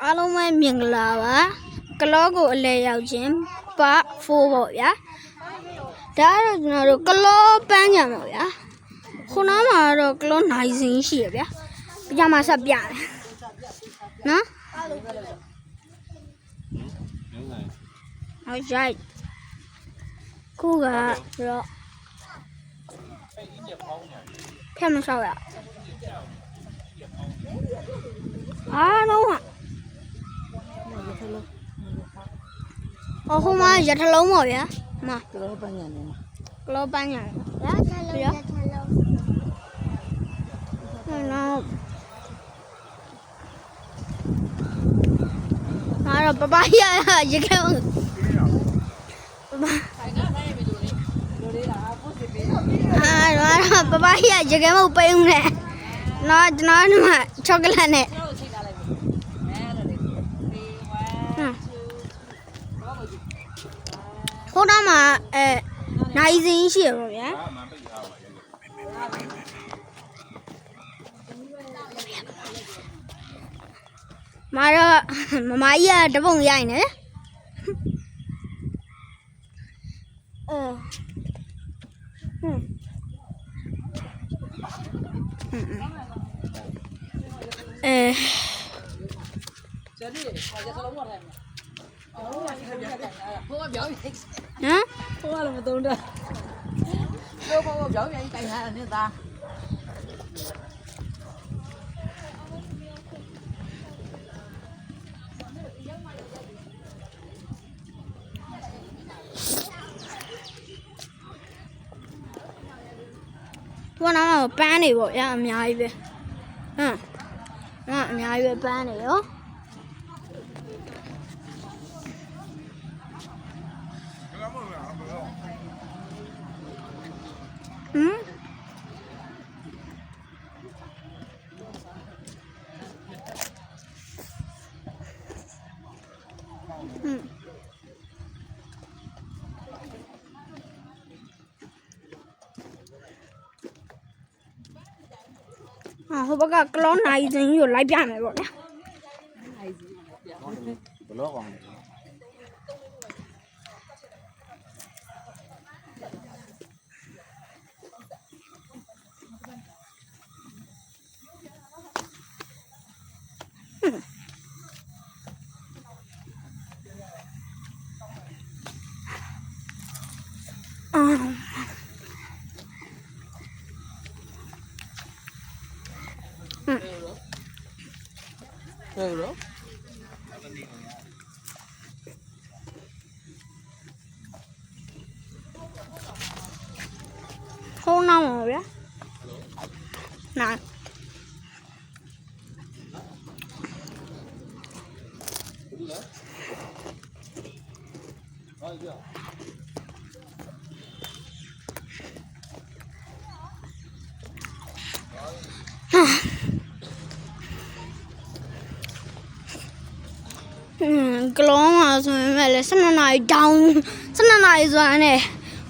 အားလုံးပဲမင်္ဂလာပါကလောကိုအလဲရောက်ခြင်းပါ4ပေါ့ဗျာဒါကတော့ကျွန်တော်တို့ကလောပန်းကြံပါဗျာခုနမှာတော့ကလောနိုင်စင်းရှိရဗျာပြမဆက်ပြတယ်နော်ဟုတ်ရိုက်ခုကတော့ဖျက်မဆောက်ရအားလုံးဟာဟိုမှာရထလုံးပေါ့ဗျာမကလောပန်းညာနေမှာကလောပန်းညာရထလုံးနောက်မာတော့ပပရရခဲပပရရခဲမပိန်းနဲ့နော်ကျွန်တော်ကချောကလက်နဲ့ခုနမှာနိုင်စင်းရှိရပါဗျာမာတော့မမကြီးကတပုံရိုက်နေKhông là một tuần rồi. Đâu có một chỗ vậy cày hạ là người ta. Tôi nói là bán này bộ em nhai về. Nhai về bán này đó. Hôm bữa cái lon này thì nhiều lấy biển này rồi nhá. Rồi. Không nóng rồi đó. Này. Cái lon mà rồi mẹ lại sân này down sân này rồi này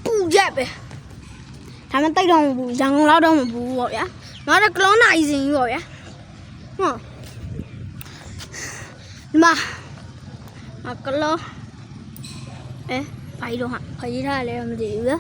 bù dẹp vậy thằng nó tay đồng bù răng lao đâu mà bù vậy á nó là cái lon này gì rồi á mà cái lon ê phải đâu hả phải đi ra làm gì nữa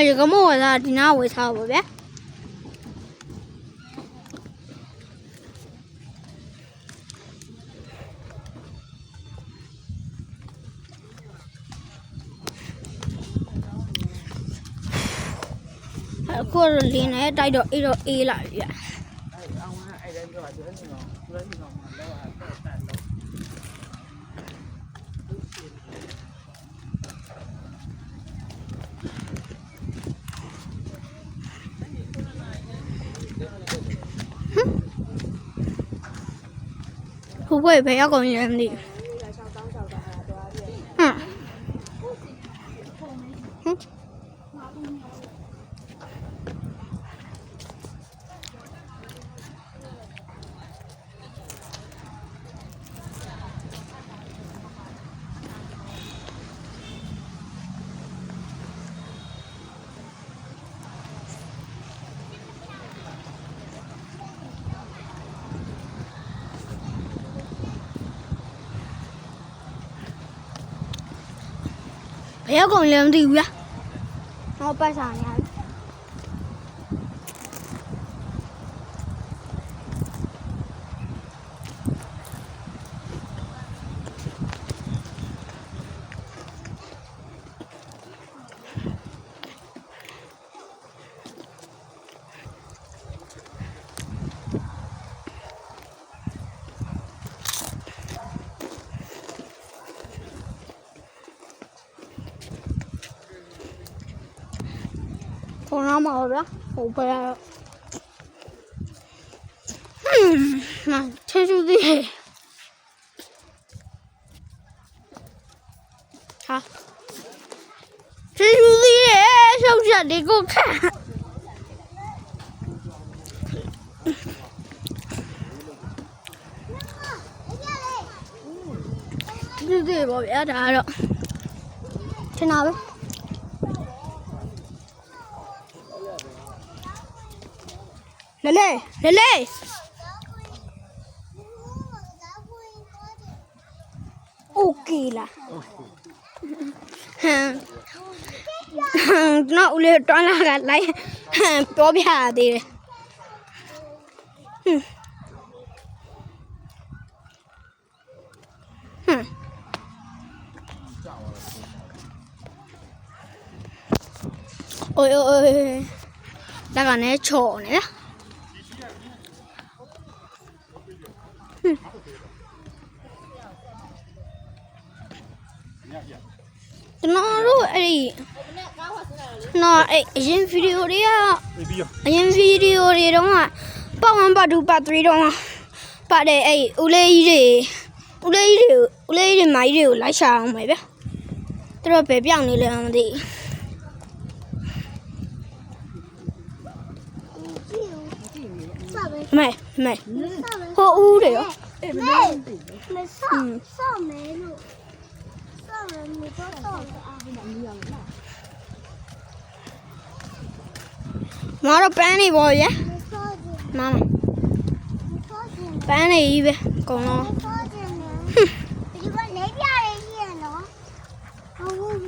giờ có mua ra thì nào vậy sao vậy bé cô liền này tay độ y lại vậy ဖွဲ့ဘယ်ရောက်ကုန်ရမသိဘယ်ရောက်ကုန်လဲမသိဘူးလားဟောပတ်စားနေရခေါင်းမှာဗျာဟိုဘယ်မချေချူသေးဟာချေချူသေးရဲ့ရှောက်ချက်ဒီကိုခန့်ဒီသေးပေါ့ဗျာဒါတော့ထင်တာပဲလေโอเคလားနော်ဦးလေးတွန်းလာကလိုက်ပြောပြရသေးတယ်โอ้ยဒါကလည်းချော်နေလားကျွန်တော်တို့အဲ့ဒီနော်အဲ့အရင်ဗီဒီယိုတွေတုန်းကပတ်1ပတ်2ပတ်3တုန်းကပတ်တဲ့အဲ့ဦးလေးတွေမိုင်းတွေကိုလိုက်ရှာအောင်ပဲဗျသူတို့ပဲပြောင်းနေလဲမသိမဲဟိုဦးတွေရောမဲဆောက်မဲလို့မတော်ပန်းနေပေါ့ရမပန်းနေကြီးပဲအကုန်လုံးဒီဘက်လေးပြရည်ကြီးရနော်ဟုတ်ဘူး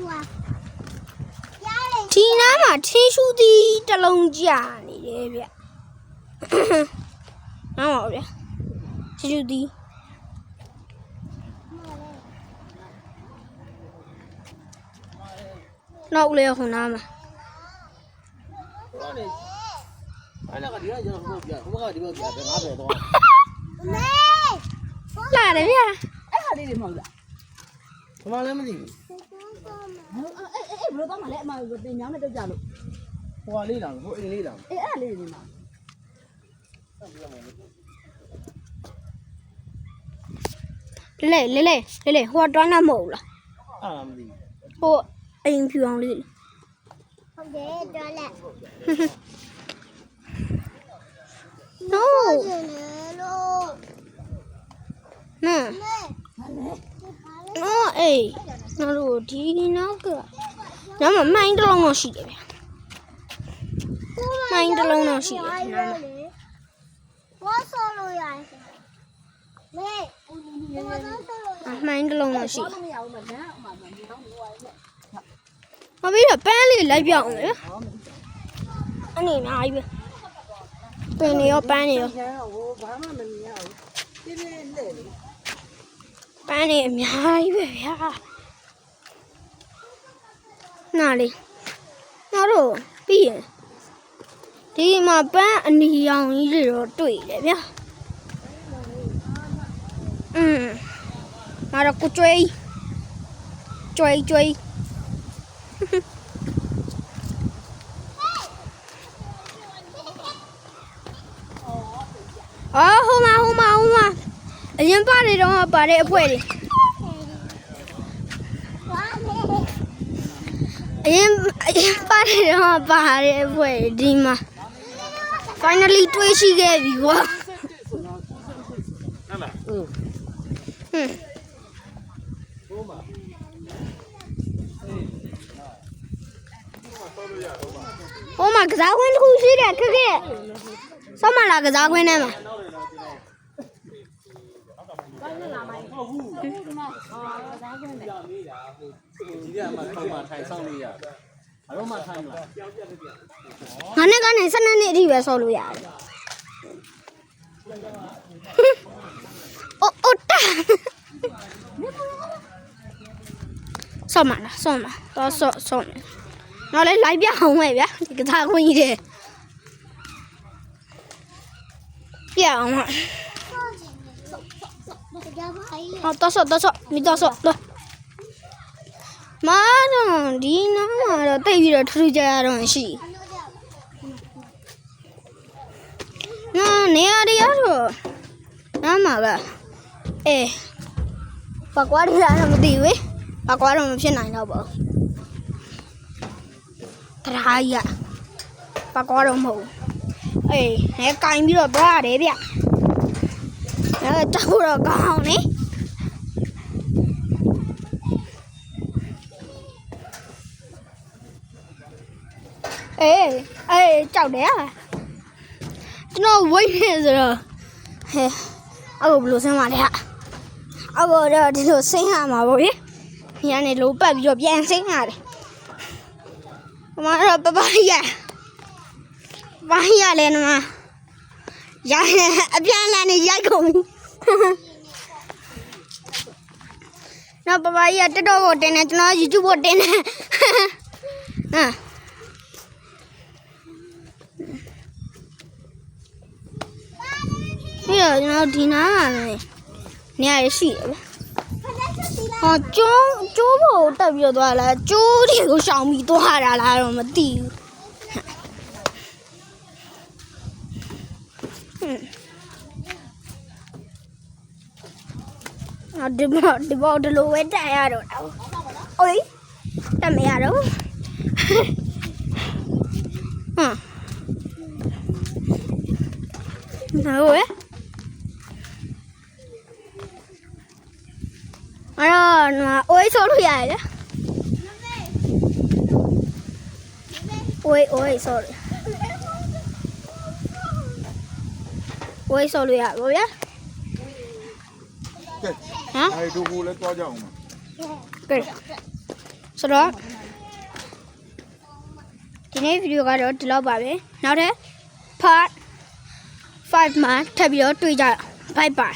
ဒီနားမှာထင်းရှူးသီးတစ်လုံးကြာနေတယ်ဗျနားပါဗျထင်းရှူးသီးနောက်လေခုနားမှာအဲ့ဒါကဒီကကျွန်တော်ပြဟိုဘက်ကဒီဘက်ကပြငါပဲတော့လာတယ်ဗျအဲ့ဟာလေးတွေမဟုတ်လားဘာမှလည်းမသိဘူးဘယ်လိုတော့မလဲအမတင်ညောင်းနဲ့တုတ်ကြလို့ဟိုဟာလေးလာဟိုအိမ်လေးလာအဲ့ဒါလေးနေမှာလေဟိုတွန်းတာမဟုတ်လားအဲ့ဒါမသိဘူးဟိုအိမ်ဖြူအောင်လေးဟုတ်တယ်တော်လက်နော်နော်အေးနော်တို့ဒီနောက်ကနော်မမိုင်းတစ်လုံးတော့ရှိတယ်ဗျမိုင်းတစ်လုံးတော့ရှိတယ်နော်ဘာဆိုလို့ရလဲမိုင်းတစ်လုံးတော့ရှိမပြီးတော့ပန်းလေးလိုက်ပြောင်းလေအနေအများကြီးပဲပင်နေရောပန်းနေရောဘာမှမမြင်ရဘူးပြင်းပြင်းလဲလေပန်းနေအများကြီးပဲဗျာနားလေးနောက်တော့ပြီးရင်ဒီမှာပန်းအနီရောင်ကြီးတွေတော့တွေ့တယ်ဗျာငါတော့ကိုကျွေးဟိုမှာ အရင်ပါတယ်တော့ပါတဲ့အဖွဲတွေ 哇嘞！ အရင်ပါတယ်တော့ပါတဲ့အဖွဲတွေဒီမှာ finally တွေ့ရှိခဲ့ပြီကွာဟွန်းဟိုမှာကစားကွင်းတစ်ခုရှိတယ်ခက်ခဲဆောင်းမလာကစားကွင်းထဲမှာ ဒီကမှထောက်မှထိုင်ဆောင်လို့ရတယ်အတော့မှထိုင်လား ငါနဲ့ကနေ12နှစ်အထိပဲဆော့လို့ရတယ်အိုတာဆော့မလားဆော့မတော့ဆော့မယ်နောက်လည်းလိုက်ပြအောင်ပဲဗျာဒီကစားခွင့်ကြီးတယ်ပြအောင်ပါ 要不还有？ ဟောတော့ဆော့မိတော့ဆော့တော့မာတော့ဒီနားမှာတော့တိတ်ပြီးတော့ထူးကြရတော့ရှိနေရာတွေရတော့နားမှာပဲပကွားရတော့မသိဘူးပကွားတော့မဖြစ်နိုင်တော့ပါဘူးတရားကြီးပကွားတော့မဟုတ်နေကင်ပြီးတော့ပြရတယ်ဗျတောက်တော့ကောင်းနေကြောက်တယ်ကျွန်တော်ဝိတ်နေဆိုတော့အခုဘယ်လိုဆင်းမှာလဲအခုတော့ဒီလိုဆင်းရမှာပေါ့လေဒီကနေလိုပတ်ပြီးတော့ပြန်ဆင်းရတယ်ဒီမှာတော့ပပရလဲနမရိုက်အပြန်လာနေရိုက်ကုန်ပြီနော်ပပရတက်တော့ကိုတင်နေကျွန်တော် YouTube ကိုတင်နေကျွန်တော်ဒီနားကနေနေရာရှိတယ်ဗျဟောကျိုးဖို့တက်ပြီးတော့သွားလာကျိုးတွေကိုရှောင်ပြီးသွားတာလားတော့မသိဘူးဒီဘောဒီလိုပဲတက်ရတော့အိုးတက်မရတော့နော်ဝဲအဲ့တော့အိုးဆိုလို့ရတယ်အိုးဆိုလို့ရပါဗျာကဲအဲ့တို့ကိုလည်းတွားကြအောင်ပါ ကဲဆိုတော့ဒီနေ့ဗီဒီယိုကတော့ဒီလောက်ပါပဲနောက်ထပ် part 5မှာထပ်ပြီးတော့တွေ့ကြ bye bye